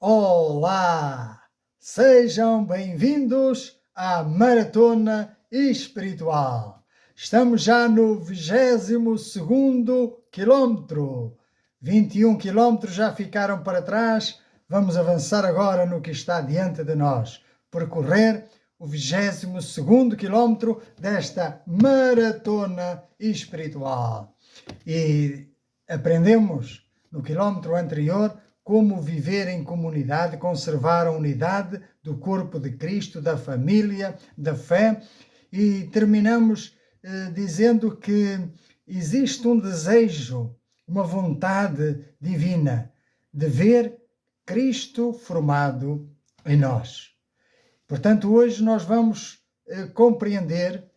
Olá! Sejam bem-vindos à Maratona Espiritual. Estamos já no 22º quilómetro. 21 quilómetros já ficaram para trás. Vamos avançar agora no que está diante de nós. Percorrer o 22º quilómetro desta Maratona Espiritual. E aprendemos no quilómetro anterior como viver em comunidade, conservar a unidade do corpo de Cristo, da família, da fé, e terminamos dizendo que existe um desejo, uma vontade divina de ver Cristo formado em nós. Portanto, hoje nós vamos compreender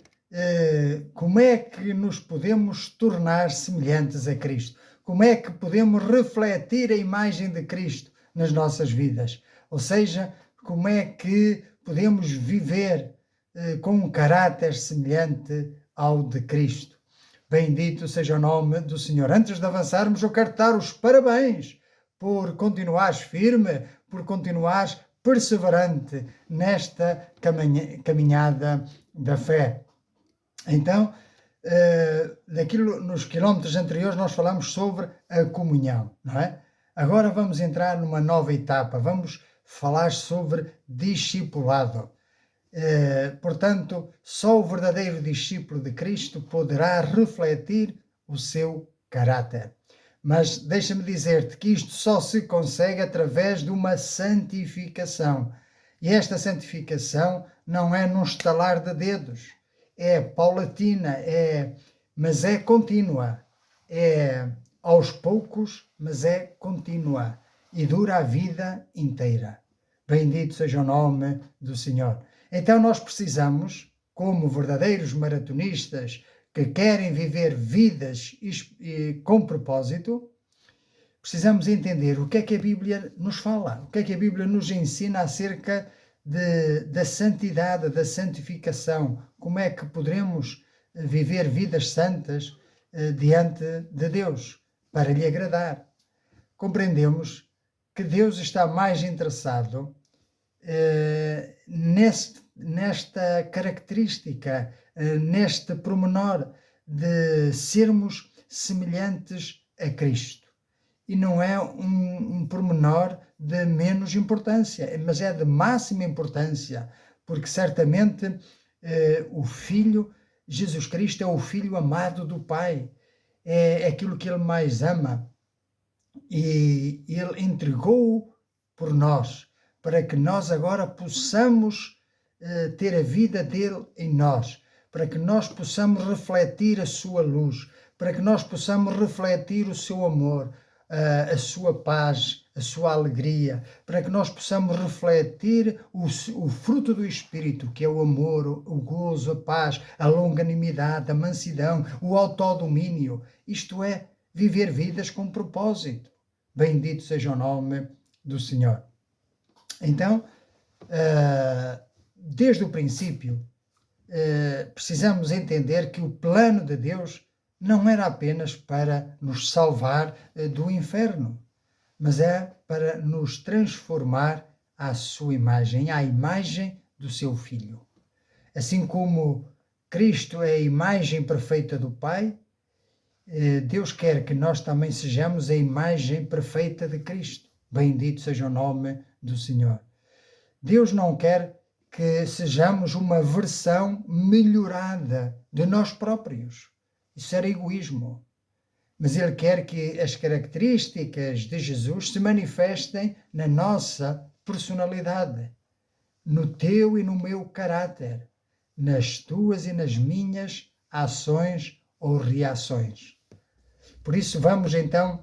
como é que nos podemos tornar semelhantes a Cristo. Como é que podemos refletir a imagem de Cristo nas nossas vidas? Ou seja, como é que podemos viver com um caráter semelhante ao de Cristo? Bendito seja o nome do Senhor. Antes de avançarmos, eu quero dar os parabéns por continuares firme, por continuares perseverante nesta caminhada da fé. Então, nos quilómetros anteriores nós falamos sobre a comunhão, não é? Agora vamos entrar numa nova etapa, vamos falar sobre discipulado. Portanto, só o verdadeiro discípulo de Cristo poderá refletir o seu caráter. Mas deixa-me dizer-te que isto só se consegue através de uma santificação. E esta santificação não é num estalar de dedos, é paulatina, mas é contínua, é aos poucos, mas é contínua e dura a vida inteira. Bendito seja o nome do Senhor. Então nós precisamos, como verdadeiros maratonistas que querem viver vidas com propósito, precisamos entender o que é que a Bíblia nos fala, o que é que a Bíblia nos ensina acerca da santidade, da santificação, como é que poderemos viver vidas santas diante de Deus, para lhe agradar. Compreendemos que Deus está mais interessado nesta característica, neste pormenor de sermos semelhantes a Cristo. E não é um pormenor de menos importância, mas é de máxima importância, porque certamente o Filho, Jesus Cristo, é o Filho amado do Pai, é aquilo que Ele mais ama, e Ele entregou-o por nós, para que nós agora possamos ter a vida dele em nós, para que nós possamos refletir a sua luz, para que nós possamos refletir o seu amor, a sua paz, a sua alegria, para que nós possamos refletir o fruto do Espírito, que é o amor, o gozo, a paz, a longanimidade, a mansidão, o autodomínio. Isto é, viver vidas com propósito. Bendito seja o nome do Senhor. Então, desde o princípio, precisamos entender que o plano de Deus não era apenas para nos salvar do inferno, mas é para nos transformar à sua imagem, à imagem do seu Filho. Assim como Cristo é a imagem perfeita do Pai, Deus quer que nós também sejamos a imagem perfeita de Cristo. Bendito seja o nome do Senhor. Deus não quer que sejamos uma versão melhorada de nós próprios. Isso era egoísmo. Mas Ele quer que as características de Jesus se manifestem na nossa personalidade, no teu e no meu caráter, nas tuas e nas minhas ações ou reações. Por isso vamos então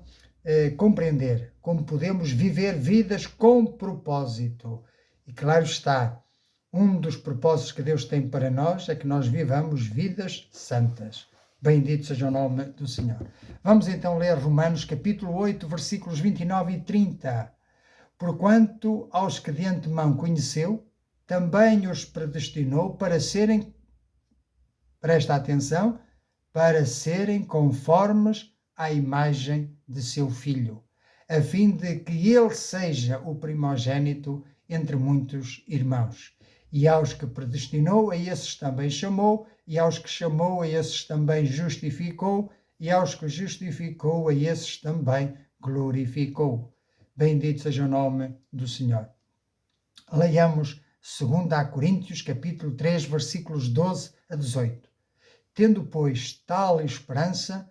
compreender como podemos viver vidas com propósito. E claro está, um dos propósitos que Deus tem para nós é que nós vivamos vidas santas. Bendito seja o nome do Senhor. Vamos então ler Romanos capítulo 8, versículos 29 e 30. Porquanto aos que de antemão conheceu, também os predestinou para serem, presta atenção, para serem conformes à imagem de seu Filho, a fim de que ele seja o primogênito entre muitos irmãos. E aos que predestinou, a esses também chamou, e aos que chamou, a esses também justificou, e aos que justificou, a esses também glorificou. Bendito seja o nome do Senhor. Leiamos 2 Coríntios, capítulo 3, versículos 12 a 18. Tendo, pois, tal esperança,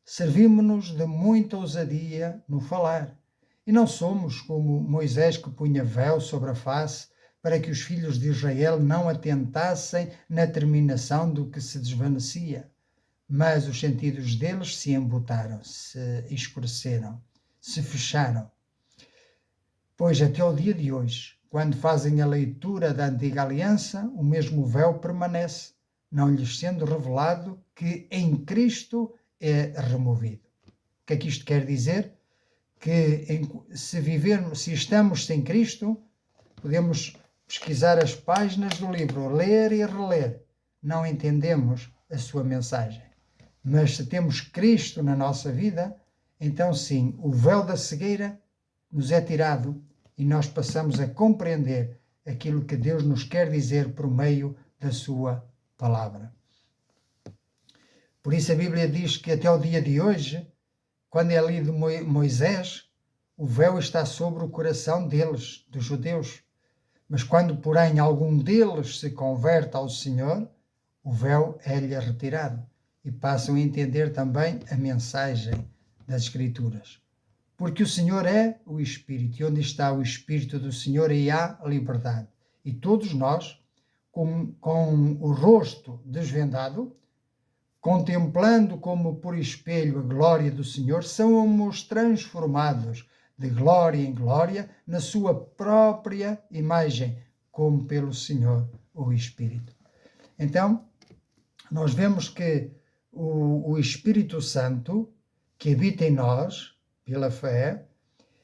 servimo-nos de muita ousadia no falar. E não somos como Moisés, que punha véu sobre a face, para que os filhos de Israel não atentassem na terminação do que se desvanecia. Mas os sentidos deles se embutaram, se escureceram, se fecharam. Pois até o dia de hoje, quando fazem a leitura da antiga aliança, o mesmo véu permanece, não lhes sendo revelado que em Cristo é removido. O que é que isto quer dizer? Que se estamos sem Cristo, podemos pesquisar as páginas do livro, ler e reler, não entendemos a sua mensagem. Mas se temos Cristo na nossa vida, então sim, o véu da cegueira nos é tirado e nós passamos a compreender aquilo que Deus nos quer dizer por meio da sua palavra. Por isso a Bíblia diz que até o dia de hoje, quando é lido Moisés, o véu está sobre o coração deles, dos judeus. Mas quando, porém, algum deles se converte ao Senhor, o véu é-lhe retirado e passam a entender também a mensagem das Escrituras. Porque o Senhor é o Espírito, e onde está o Espírito do Senhor, aí há liberdade. E todos nós, com o rosto desvendado, contemplando como por espelho a glória do Senhor, somos transformados de glória em glória na sua própria imagem, como pelo Senhor o Espírito. Então, nós vemos que o Espírito Santo, que habita em nós, pela fé,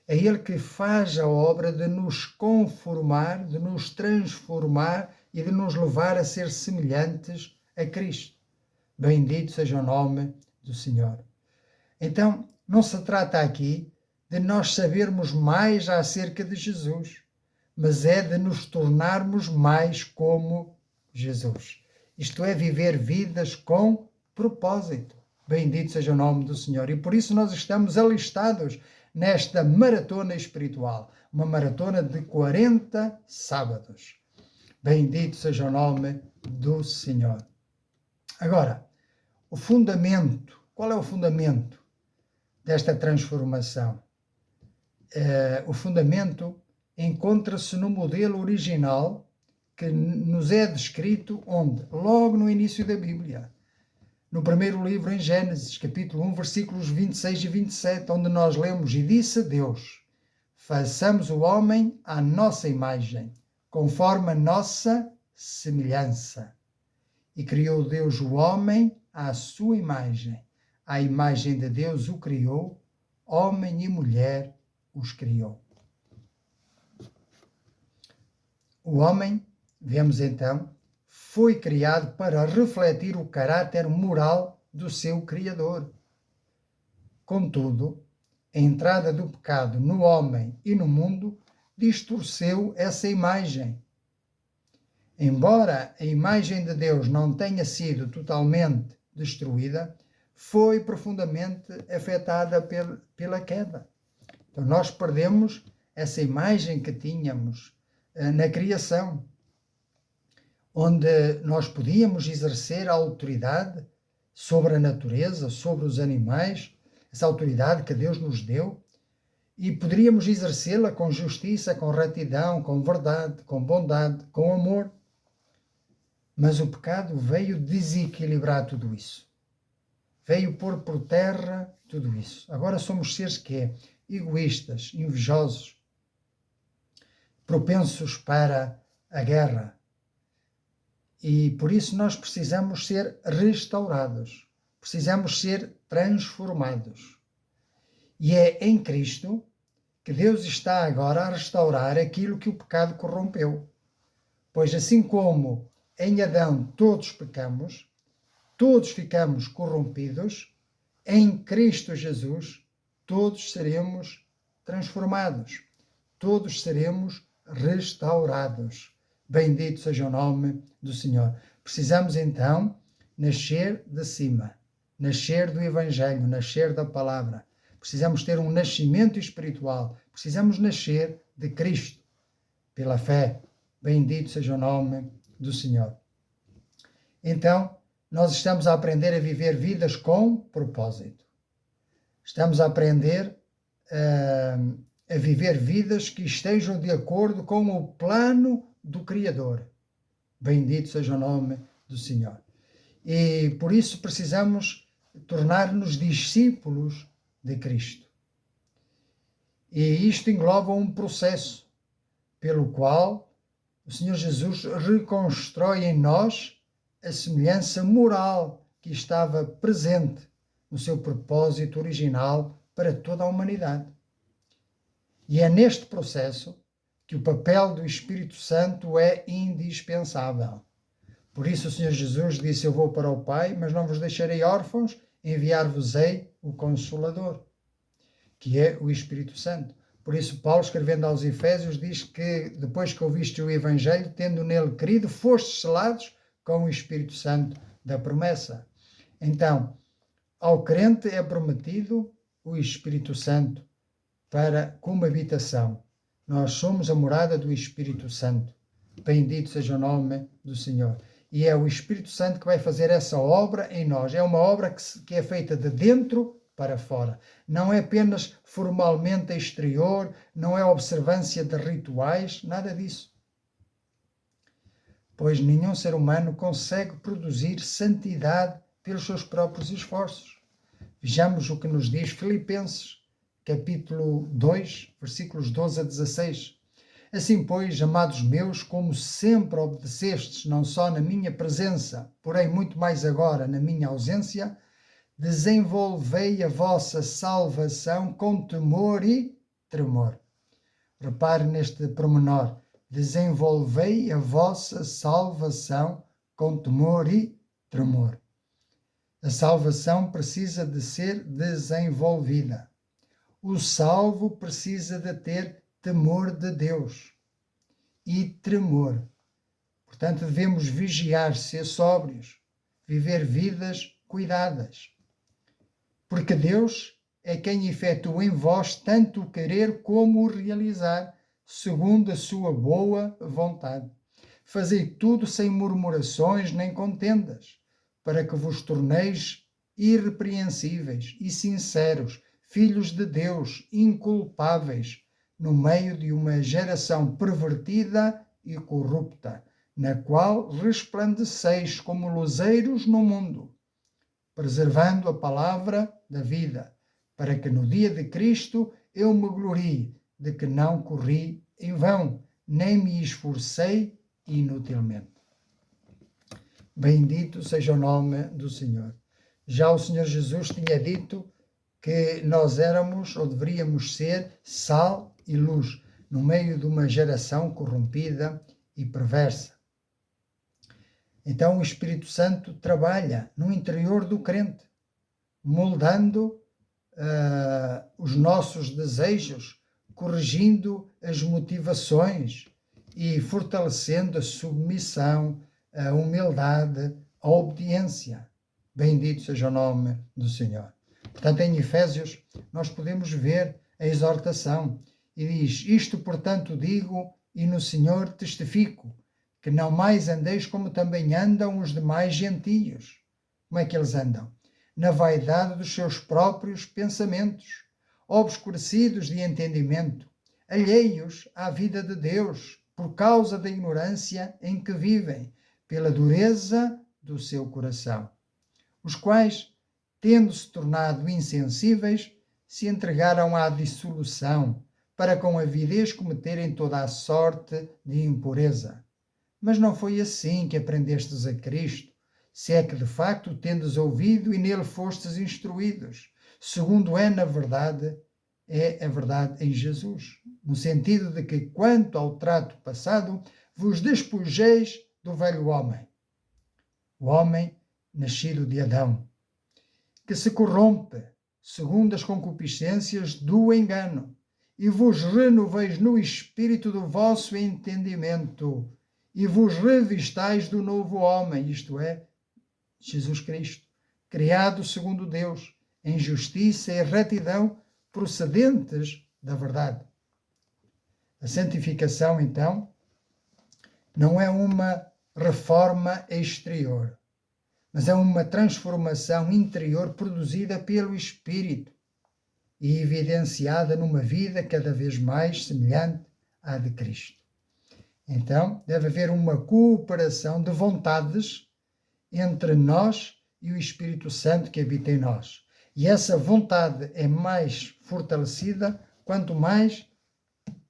é Ele que faz a obra de nos conformar, de nos transformar e de nos levar a ser semelhantes a Cristo. Bendito seja o nome do Senhor. Então, não se trata aqui de nós sabermos mais acerca de Jesus, mas é de nos tornarmos mais como Jesus. Isto é, viver vidas com propósito. Bendito seja o nome do Senhor. E por isso nós estamos alistados nesta maratona espiritual, uma maratona de 40 sábados. Bendito seja o nome do Senhor. Agora, o fundamento, qual é o fundamento desta transformação? O fundamento encontra-se no modelo original que nos é descrito onde? Logo no início da Bíblia. No primeiro livro, em Gênesis, capítulo 1, versículos 26 e 27, onde nós lemos: E disse Deus, façamos o homem à nossa imagem, conforme a nossa semelhança. E criou Deus o homem à sua imagem. À imagem de Deus o criou, homem e mulher os criou. O homem, vemos então, foi criado para refletir o caráter moral do seu Criador. Contudo, a entrada do pecado no homem e no mundo distorceu essa imagem. Embora a imagem de Deus não tenha sido totalmente destruída, foi profundamente afetada pela queda. Então nós perdemos essa imagem que tínhamos na criação, onde nós podíamos exercer a autoridade sobre a natureza, sobre os animais, essa autoridade que Deus nos deu, e poderíamos exercê-la com justiça, com retidão, com verdade, com bondade, com amor. Mas o pecado veio desequilibrar tudo isso. Veio pôr por terra tudo isso. Agora somos seres que é egoístas, invejosos, propensos para a guerra. E por isso nós precisamos ser restaurados, precisamos ser transformados. E é em Cristo que Deus está agora a restaurar aquilo que o pecado corrompeu. Pois assim como em Adão todos pecamos, todos ficamos corrompidos, em Cristo Jesus todos seremos transformados. Todos seremos restaurados. Bendito seja o nome do Senhor. Precisamos então nascer de cima, nascer do Evangelho, nascer da palavra. Precisamos ter um nascimento espiritual. Precisamos nascer de Cristo, pela fé. Bendito seja o nome do Senhor. Então, nós estamos a aprender a viver vidas com propósito. Estamos a aprender a viver vidas que estejam de acordo com o plano do Criador. Bendito seja o nome do Senhor. E por isso precisamos tornar-nos discípulos de Cristo. E isto engloba um processo pelo qual o Senhor Jesus reconstrói em nós a semelhança moral que estava presente no seu propósito original para toda a humanidade. E é neste processo que o papel do Espírito Santo é indispensável. Por isso o Senhor Jesus disse: eu vou para o Pai, mas não vos deixarei órfãos, enviar-vos-ei o Consolador, que é o Espírito Santo. Por isso Paulo, escrevendo aos Efésios, diz que depois que ouviste o Evangelho, tendo nele querido, fostes selados com o Espírito Santo da promessa. Então, ao crente é prometido o Espírito Santo como habitação. Nós somos a morada do Espírito Santo. Bendito seja o nome do Senhor. E é o Espírito Santo que vai fazer essa obra em nós. É uma obra que é feita de dentro para fora. Não é apenas formalmente exterior, não é observância de rituais, nada disso. Pois nenhum ser humano consegue produzir santidade pelos seus próprios esforços. Vejamos o que nos diz Filipenses, capítulo 2, versículos 12 a 16. Assim, pois, amados meus, como sempre obedecestes, não só na minha presença, porém muito mais agora na minha ausência, desenvolvei a vossa salvação com temor e tremor. Repare neste pormenor. Desenvolvei a vossa salvação com temor e tremor. A salvação precisa de ser desenvolvida. O salvo precisa de ter temor de Deus e tremor. Portanto, devemos vigiar, ser sóbrios, viver vidas cuidadas. Porque Deus é quem efetua em vós tanto o querer como o realizar, segundo a sua boa vontade. Fazei tudo sem murmurações nem contendas, para que vos torneis irrepreensíveis e sinceros, filhos de Deus, inculpáveis, no meio de uma geração pervertida e corrupta, na qual resplandeceis como luzeiros no mundo, preservando a palavra da vida, para que no dia de Cristo eu me glorie de que não corri em vão, nem me esforcei inutilmente. Bendito seja o nome do Senhor. Já o Senhor Jesus tinha dito que nós éramos, ou deveríamos ser, sal e luz, no meio de uma geração corrompida e perversa. Então o Espírito Santo trabalha no interior do crente, moldando os nossos desejos, corrigindo as motivações e fortalecendo a submissão, a humildade, a obediência. Bendito seja o nome do Senhor. Portanto, em Efésios, nós podemos ver a exortação. E diz: isto, portanto, digo e no Senhor testifico, que não mais andeis como também andam os demais gentios. Como é que eles andam? Na vaidade dos seus próprios pensamentos, obscurecidos de entendimento, alheios à vida de Deus, por causa da ignorância em que vivem, pela dureza do seu coração, os quais, tendo-se tornado insensíveis, se entregaram à dissolução, para com avidez cometerem toda a sorte de impureza. Mas não foi assim que aprendestes a Cristo, se é que de facto tendes ouvido e nele fostes instruídos, segundo é a verdade em Jesus, no sentido de que, quanto ao trato passado, vos despojeis do velho homem, o homem nascido de Adão, que se corrompe segundo as concupiscências do engano, e vos renoveis no espírito do vosso entendimento, e vos revistais do novo homem, isto é, Jesus Cristo, criado segundo Deus, em justiça e retidão procedentes da verdade. A santificação, então, não é uma reforma exterior, mas é uma transformação interior produzida pelo Espírito e evidenciada numa vida cada vez mais semelhante à de Cristo. Então, deve haver uma cooperação de vontades entre nós e o Espírito Santo que habita em nós. E essa vontade é mais fortalecida quanto mais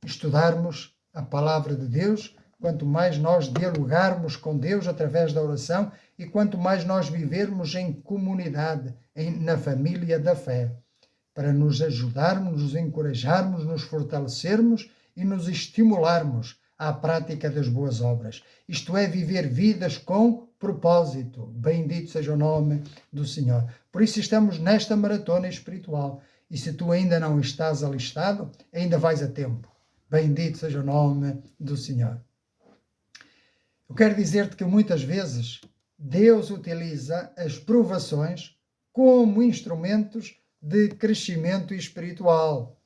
estudarmos a palavra de Deus, quanto mais nós dialogarmos com Deus através da oração e quanto mais nós vivermos em comunidade, na família da fé, para nos ajudarmos, nos encorajarmos, nos fortalecermos e nos estimularmos à prática das boas obras. Isto é, viver vidas com propósito. Bendito seja o nome do Senhor. Por isso estamos nesta maratona espiritual. E se tu ainda não estás alistado, ainda vais a tempo. Bendito seja o nome do Senhor. Eu quero dizer-te que muitas vezes Deus utiliza as provações como instrumentos de crescimento espiritual.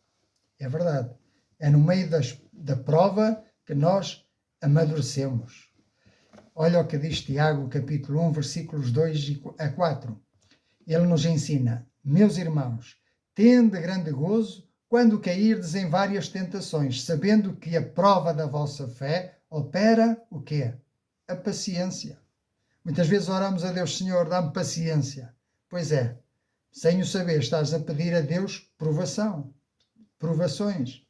É verdade. É no meio da prova que nós amadurecemos. Olha o que diz Tiago, capítulo 1, versículos 2 a 4. Ele nos ensina: meus irmãos, tende grande gozo quando cairdes em várias tentações, sabendo que a prova da vossa fé opera o quê? A paciência. Muitas vezes oramos a Deus: Senhor, dá-me paciência. Pois é, sem o saber, estás a pedir a Deus provações,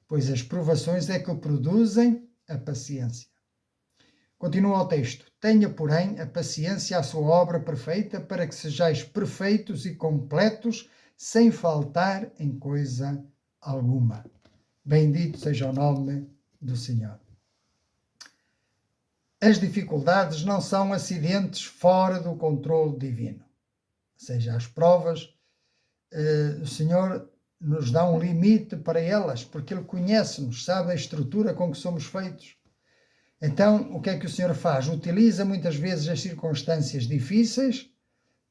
pois as provações é que produzem a paciência. Continua o texto: tenha, porém, a paciência a sua obra perfeita, para que sejais perfeitos e completos, sem faltar em coisa alguma. Bendito seja o nome do Senhor. As dificuldades não são acidentes fora do controle divino. Ou seja, as provas, o Senhor nos dá um limite para elas, porque Ele conhece-nos, sabe a estrutura com que somos feitos. Então, o que é que o Senhor faz? Utiliza muitas vezes as circunstâncias difíceis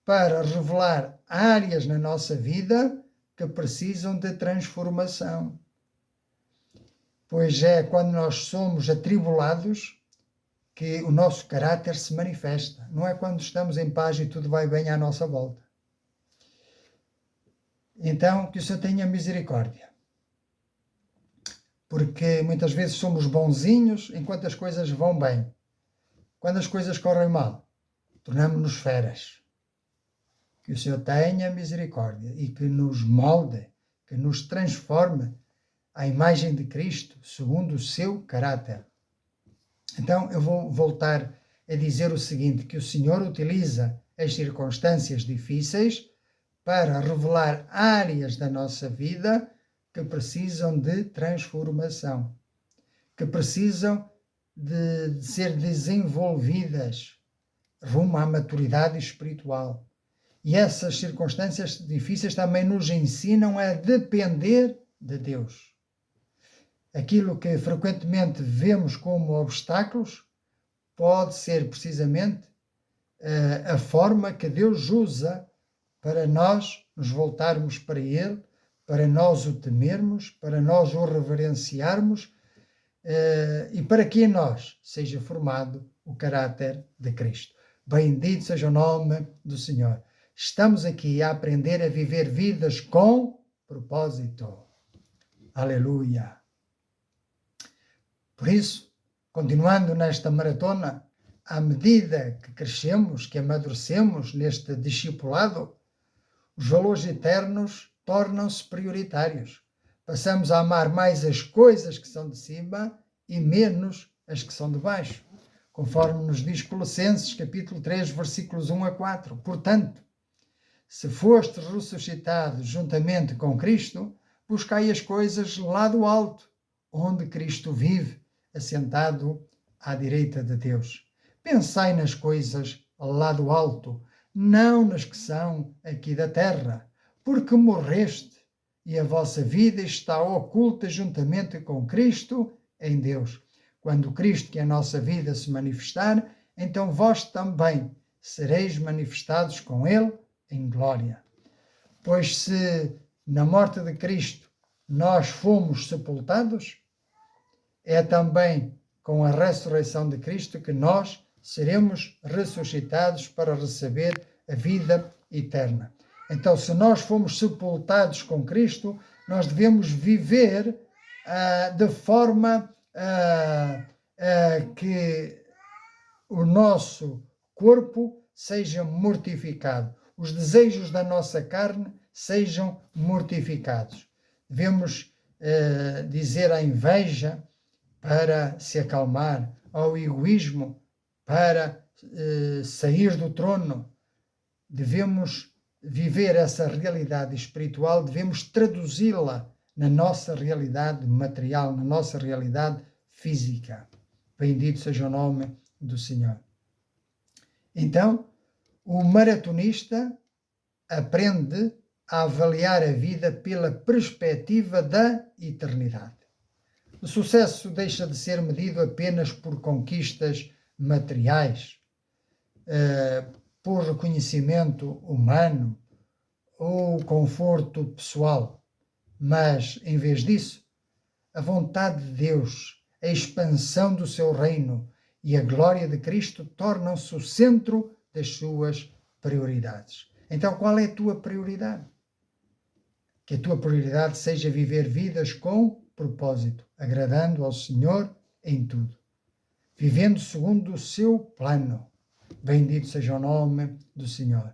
para revelar áreas na nossa vida que precisam de transformação. Pois é quando nós somos atribulados que o nosso caráter se manifesta. Não é quando estamos em paz e tudo vai bem à nossa volta. Então, que o Senhor tenha misericórdia. Porque muitas vezes somos bonzinhos enquanto as coisas vão bem. Quando as coisas correm mal, tornamos-nos feras. Que o Senhor tenha misericórdia e que nos molde, que nos transforme à imagem de Cristo, segundo o seu caráter. Então, eu vou voltar a dizer o seguinte, que o Senhor utiliza as circunstâncias difíceis para revelar áreas da nossa vida que precisam de transformação, que precisam de ser desenvolvidas rumo à maturidade espiritual. E essas circunstâncias difíceis também nos ensinam a depender de Deus. Aquilo que frequentemente vemos como obstáculos pode ser precisamente a forma que Deus usa para nós nos voltarmos para Ele, para nós o temermos, para nós o reverenciarmos e para que em nós seja formado o caráter de Cristo. Bendito seja o nome do Senhor. Estamos aqui a aprender a viver vidas com propósito. Aleluia. Por isso, continuando nesta maratona, à medida que crescemos, que amadurecemos neste discipulado, os valores eternos tornam-se prioritários. Passamos a amar mais as coisas que são de cima e menos as que são de baixo, conforme nos diz Colossenses, capítulo 3, versículos 1 a 4. Portanto, se fostes ressuscitados juntamente com Cristo, buscai as coisas lá do alto, onde Cristo vive, assentado à direita de Deus. Pensai nas coisas lá do alto, não nas que são aqui da terra, porque morreste e a vossa vida está oculta juntamente com Cristo em Deus. Quando Cristo, que é a nossa vida, se manifestar, então vós também sereis manifestados com Ele em glória. Pois se na morte de Cristo nós fomos sepultados, é também com a ressurreição de Cristo que nós seremos ressuscitados para receber a vida eterna. Então, se nós fomos sepultados com Cristo, nós devemos viver de forma que o nosso corpo seja mortificado, os desejos da nossa carne sejam mortificados. Devemos dizer à inveja para se acalmar, ao egoísmo para sair do trono. Devemos viver essa realidade espiritual, devemos traduzi-la na nossa realidade material, na nossa realidade física. Bendito seja o nome do Senhor. Então, o maratonista aprende a avaliar a vida pela perspectiva da eternidade. O sucesso deixa de ser medido apenas por conquistas materiais, por reconhecimento humano ou conforto pessoal, mas, em vez disso, a vontade de Deus, a expansão do seu reino e a glória de Cristo tornam-se o centro das suas prioridades. Então, qual é a tua prioridade? Que a tua prioridade seja viver vidas com propósito, agradando ao Senhor em tudo, vivendo segundo o seu plano. Bendito seja o nome do Senhor.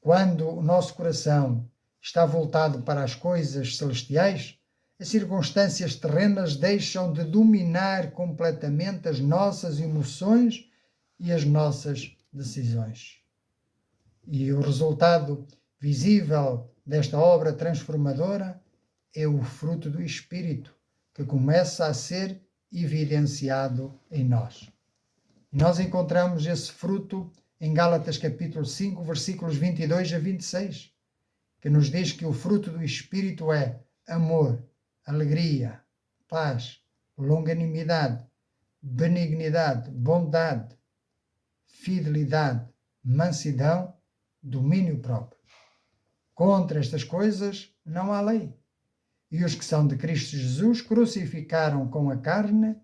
Quando o nosso coração está voltado para as coisas celestiais, as circunstâncias terrenas deixam de dominar completamente as nossas emoções e as nossas decisões. E o resultado visível desta obra transformadora é o fruto do Espírito, que começa a ser evidenciado em nós. E nós encontramos esse fruto em Gálatas capítulo 5, versículos 22 a 26, que nos diz que o fruto do Espírito é amor, alegria, paz, longanimidade, benignidade, bondade, fidelidade, mansidão, domínio próprio. Contra estas coisas não há lei. E os que são de Cristo Jesus crucificaram a carne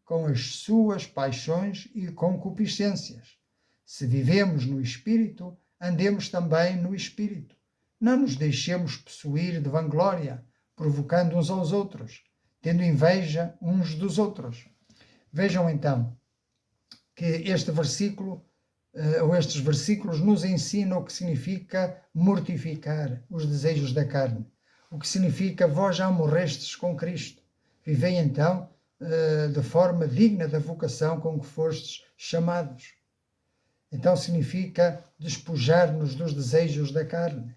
com as suas paixões e concupiscências. Se vivemos no Espírito, andemos também no Espírito. Não nos deixemos possuir de vanglória, provocando uns aos outros, tendo inveja uns dos outros. Vejam então que este versículo ou estes versículos nos ensinam o que significa mortificar os desejos da carne, o que significa vós já morrestes com Cristo. Vivei então de forma digna da vocação com que fostes chamados. Então significa despojar-nos dos desejos da carne,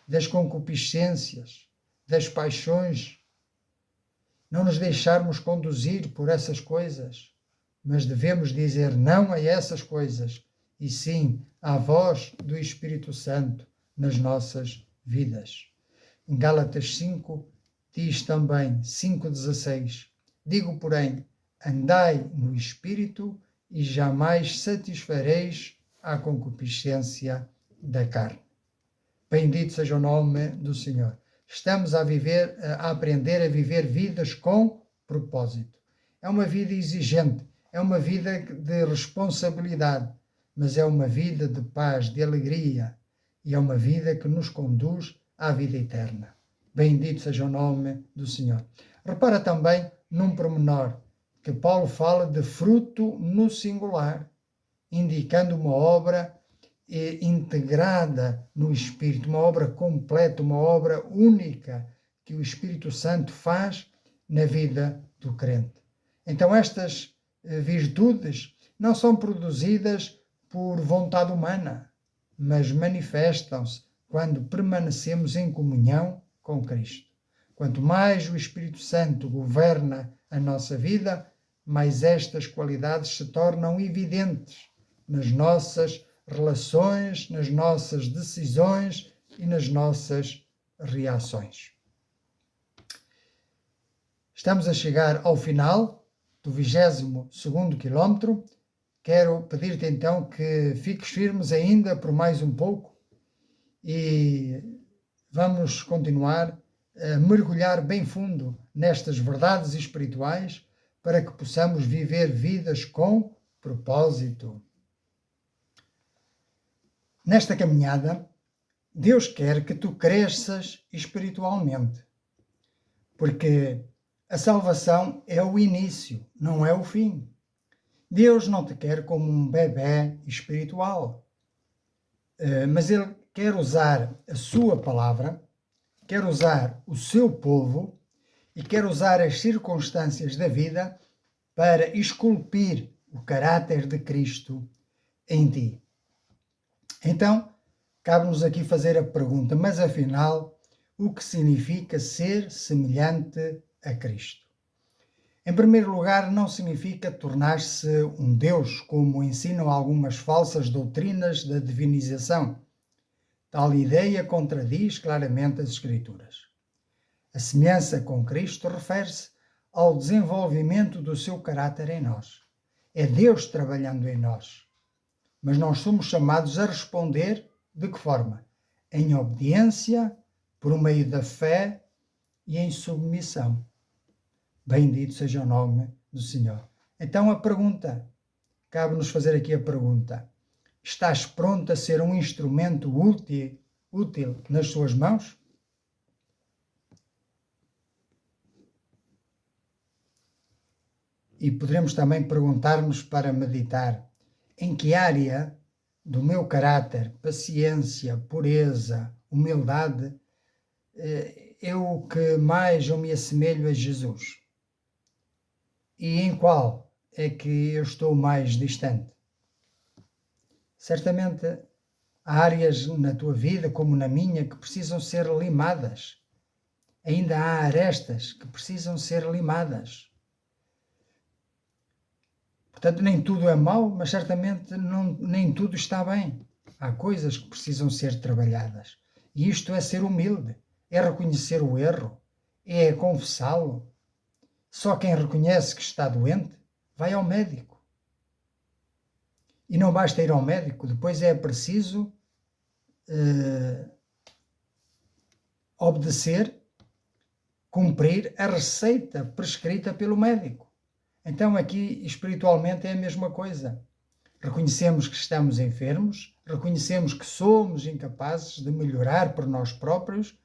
das concupiscências, das paixões, não nos deixarmos conduzir por essas coisas, mas devemos dizer não a essas coisas e sim à voz do Espírito Santo nas nossas vidas. Em Gálatas 5 diz também, 5,16, digo, porém, andai no Espírito e jamais satisfareis a concupiscência da carne. Bendito seja o nome do Senhor. Estamos a aprender a viver vidas com propósito. É uma vida exigente, é uma vida de responsabilidade, mas é uma vida de paz, de alegria, e é uma vida que nos conduz à vida eterna. Bendito seja o nome do Senhor. Repara também num pormenor, que Paulo fala de fruto no singular, indicando uma obra integrada no Espírito, uma obra completa, uma obra única que o Espírito Santo faz na vida do crente. Então estas virtudes não são produzidas por vontade humana, mas manifestam-se quando permanecemos em comunhão com Cristo. Quanto mais o Espírito Santo governa a nossa vida, mais estas qualidades se tornam evidentes nas nossas relações, nas nossas decisões e nas nossas reações. Estamos a chegar ao final do 22º quilómetro. Quero pedir-te então que fiques firmes ainda por mais um pouco e vamos continuar a mergulhar bem fundo nestas verdades espirituais para que possamos viver vidas com propósito. Nesta caminhada, Deus quer que tu cresças espiritualmente, porque a salvação é o início, não é o fim. Deus não te quer como um bebé espiritual, mas Ele quer usar a sua palavra, quer usar o seu povo e quer usar as circunstâncias da vida para esculpir o caráter de Cristo em ti. Então, cabe-nos aqui fazer a pergunta, mas afinal, o que significa ser semelhante a Cristo? Em primeiro lugar, não significa tornar-se um Deus, como ensinam algumas falsas doutrinas da divinização. Tal ideia contradiz claramente as Escrituras. A semelhança com Cristo refere-se ao desenvolvimento do seu caráter em nós. É Deus trabalhando em nós. Mas nós somos chamados a responder de que forma? Em obediência, por meio da fé e em submissão. Bendito seja o nome do Senhor. Então a pergunta, cabe-nos fazer aqui a pergunta: estás pronto a ser um instrumento útil nas suas mãos? E poderemos também perguntar-nos para meditar: em que área do meu caráter, paciência, pureza, humildade, é o que mais eu me assemelho a Jesus? E em qual é que eu estou mais distante? Certamente há áreas na tua vida, como na minha, que precisam ser limadas. Ainda há arestas que precisam ser limadas. Portanto, nem tudo é mau, mas certamente nem tudo está bem. Há coisas que precisam ser trabalhadas. E isto é ser humilde, é reconhecer o erro, é confessá-lo. Só quem reconhece que está doente vai ao médico. E não basta ir ao médico, depois é preciso obedecer, cumprir a receita prescrita pelo médico. Então aqui espiritualmente é a mesma coisa. Reconhecemos que estamos enfermos, reconhecemos que somos incapazes de melhorar por nós próprios,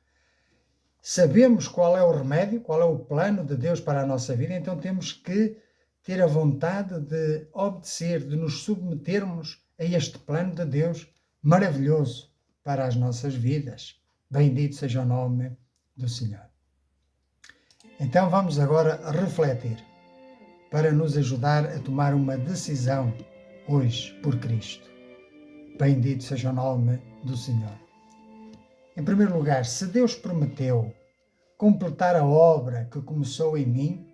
sabemos qual é o remédio, qual é o plano de Deus para a nossa vida, então temos que ter a vontade de obedecer, de nos submetermos a este plano de Deus maravilhoso para as nossas vidas. Bendito seja o nome do Senhor. Então vamos agora refletir para nos ajudar a tomar uma decisão hoje por Cristo. Bendito seja o nome do Senhor. Em primeiro lugar, se Deus prometeu completar a obra que começou em mim,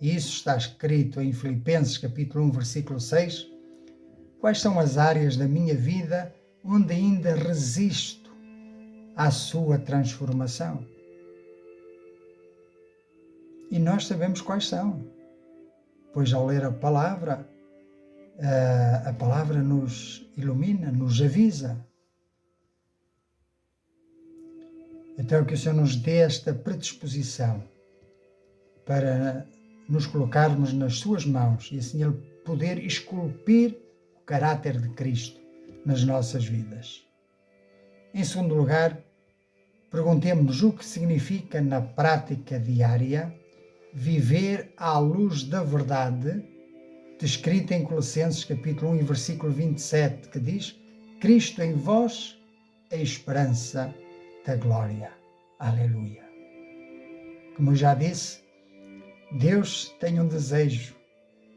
e isso está escrito em Filipenses capítulo 1, versículo 6, quais são as áreas da minha vida onde ainda resisto à sua transformação? E nós sabemos quais são, pois ao ler a palavra nos ilumina, nos avisa. Então que o Senhor nos dê esta predisposição para nos colocarmos nas suas mãos e assim Ele poder esculpir o caráter de Cristo nas nossas vidas. Em segundo lugar, perguntemos-nos o que significa na prática diária viver à luz da verdade, descrita em Colossenses capítulo 1 e versículo 27, que diz: Cristo em vós, a esperança da glória. Aleluia. Como eu já disse, Deus tem um desejo,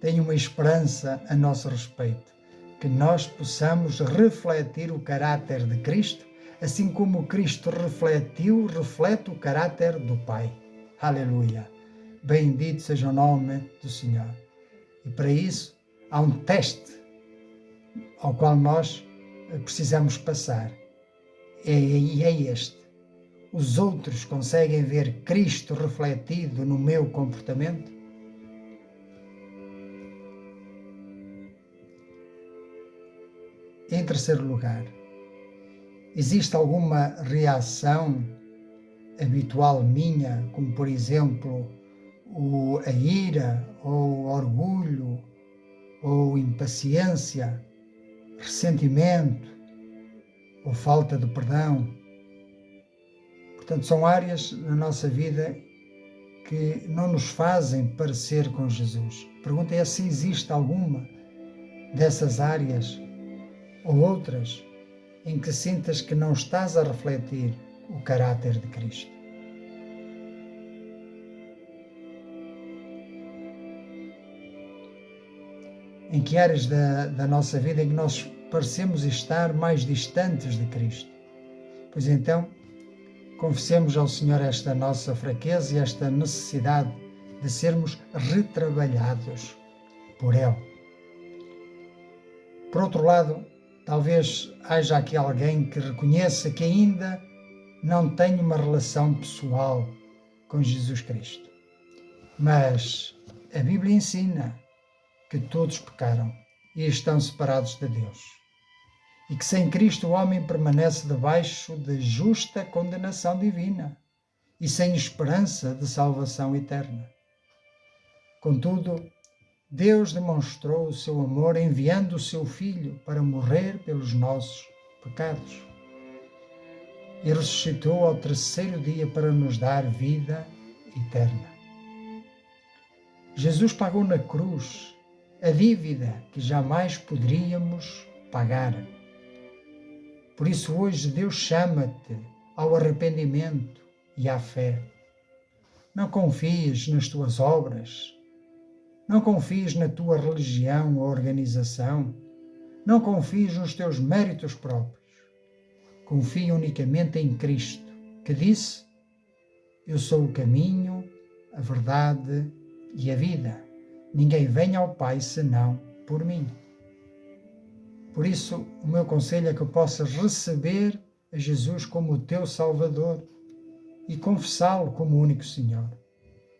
tem uma esperança a nosso respeito, que nós possamos refletir o caráter de Cristo, assim como Cristo reflete o caráter do Pai. Aleluia. Bendito seja o nome do Senhor. E para isso há um teste ao qual nós precisamos passar. é este. Os outros conseguem ver Cristo refletido no meu comportamento? Em terceiro lugar, existe alguma reação habitual minha, como por exemplo a ira, ou orgulho, ou impaciência, ressentimento, ou falta de perdão? Portanto, são áreas na nossa vida que não nos fazem parecer com Jesus. A pergunta é se existe alguma dessas áreas ou outras em que sintas que não estás a refletir o caráter de Cristo. Em que áreas da nossa vida em que nós parecemos estar mais distantes de Cristo? Pois então, confessemos ao Senhor esta nossa fraqueza e esta necessidade de sermos retrabalhados por Ele. Por outro lado, talvez haja aqui alguém que reconheça que ainda não tem uma relação pessoal com Jesus Cristo. Mas a Bíblia ensina que todos pecaram e estão separados de Deus. E que sem Cristo o homem permanece debaixo de justa condenação divina e sem esperança de salvação eterna. Contudo, Deus demonstrou o seu amor enviando o seu Filho para morrer pelos nossos pecados. E ressuscitou ao terceiro dia para nos dar vida eterna. Jesus pagou na cruz a dívida que jamais poderíamos pagar. Por isso hoje Deus chama-te ao arrependimento e à fé. Não confies nas tuas obras, não confies na tua religião ou organização, não confies nos teus méritos próprios. Confia unicamente em Cristo, que disse: eu sou o caminho, a verdade e a vida. Ninguém vem ao Pai senão por mim. Por isso, o meu conselho é que possas receber a Jesus como o teu Salvador e confessá-lo como o único Senhor.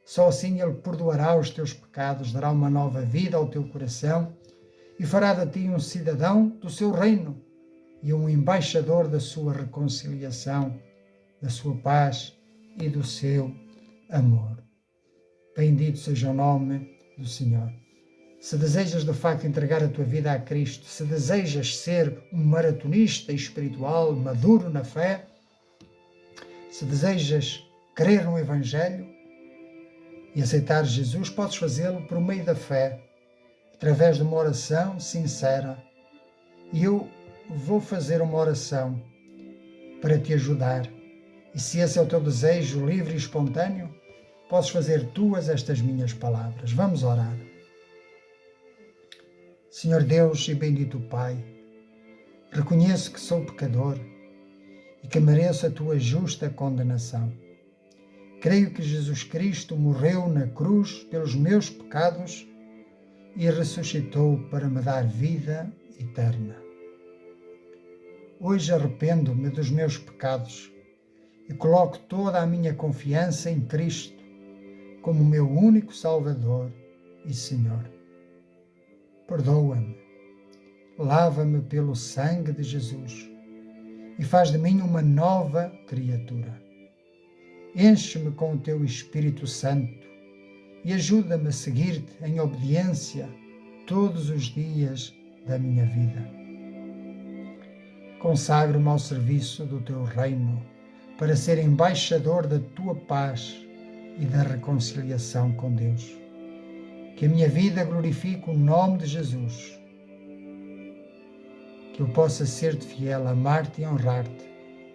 Só assim Ele perdoará os teus pecados, dará uma nova vida ao teu coração e fará de ti um cidadão do seu reino e um embaixador da sua reconciliação, da sua paz e do seu amor. Bendito seja o nome do Senhor. Se desejas de facto entregar a tua vida a Cristo, se desejas ser um maratonista espiritual maduro na fé, se desejas crer no Evangelho e aceitar Jesus, podes fazê-lo por meio da fé, através de uma oração sincera. E eu vou fazer uma oração para te ajudar. E se esse é o teu desejo livre e espontâneo, podes fazer tuas estas minhas palavras. Vamos orar. Senhor Deus e bendito Pai, reconheço que sou pecador e que mereço a tua justa condenação. Creio que Jesus Cristo morreu na cruz pelos meus pecados e ressuscitou para me dar vida eterna. Hoje arrependo-me dos meus pecados e coloco toda a minha confiança em Cristo como meu único Salvador e Senhor. Perdoa-me, lava-me pelo sangue de Jesus e faz de mim uma nova criatura. Enche-me com o teu Espírito Santo e ajuda-me a seguir-te em obediência todos os dias da minha vida. Consagro-me ao serviço do teu reino para ser embaixador da tua paz e da reconciliação com Deus. Que a minha vida glorifique o nome de Jesus. Que eu possa ser-te fiel, amar-te e honrar-te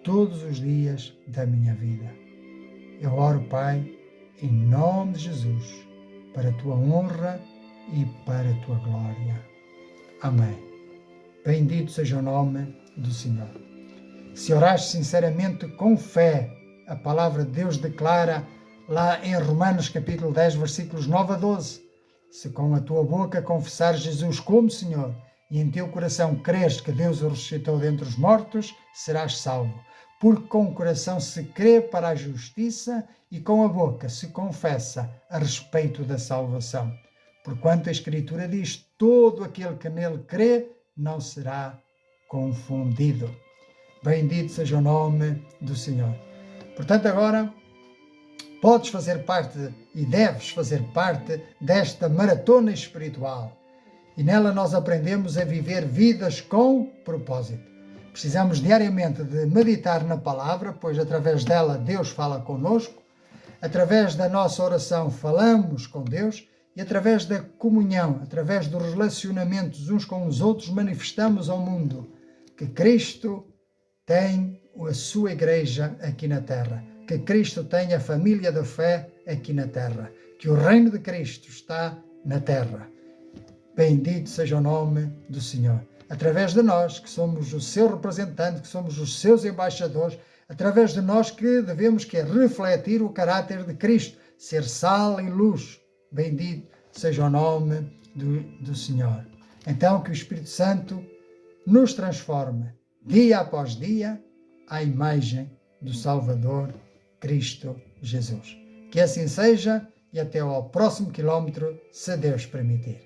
todos os dias da minha vida. Eu oro, Pai, em nome de Jesus, para a tua honra e para a tua glória. Amém. Bendito seja o nome do Senhor. Se orares sinceramente com fé, a palavra de Deus declara lá em Romanos capítulo 10, versículos 9 a 12, se com a tua boca confessares Jesus como Senhor e em teu coração creres que Deus o ressuscitou dentre os mortos, serás salvo. Porque com o coração se crê para a justiça e com a boca se confessa a respeito da salvação. Porquanto a Escritura diz: todo aquele que nele crê não será confundido. Bendito seja o nome do Senhor. Portanto, agora podes fazer parte e deves fazer parte desta maratona espiritual. E nela nós aprendemos a viver vidas com propósito. Precisamos diariamente de meditar na palavra, pois através dela Deus fala conosco. Através da nossa oração falamos com Deus e através da comunhão, através dos relacionamentos uns com os outros, manifestamos ao mundo que Cristo tem a sua igreja aqui na terra, que Cristo tem a família da fé aqui na terra, que o reino de Cristo está na terra. Bendito seja o nome do Senhor. Através de nós, que somos o seu representante, que somos os seus embaixadores, através de nós que devemos refletir o caráter de Cristo, ser sal e luz. Bendito seja o nome do Senhor. Então que o Espírito Santo nos transforme, dia após dia, à imagem do Salvador Cristo Jesus. Que assim seja e até ao próximo quilómetro, se Deus permitir.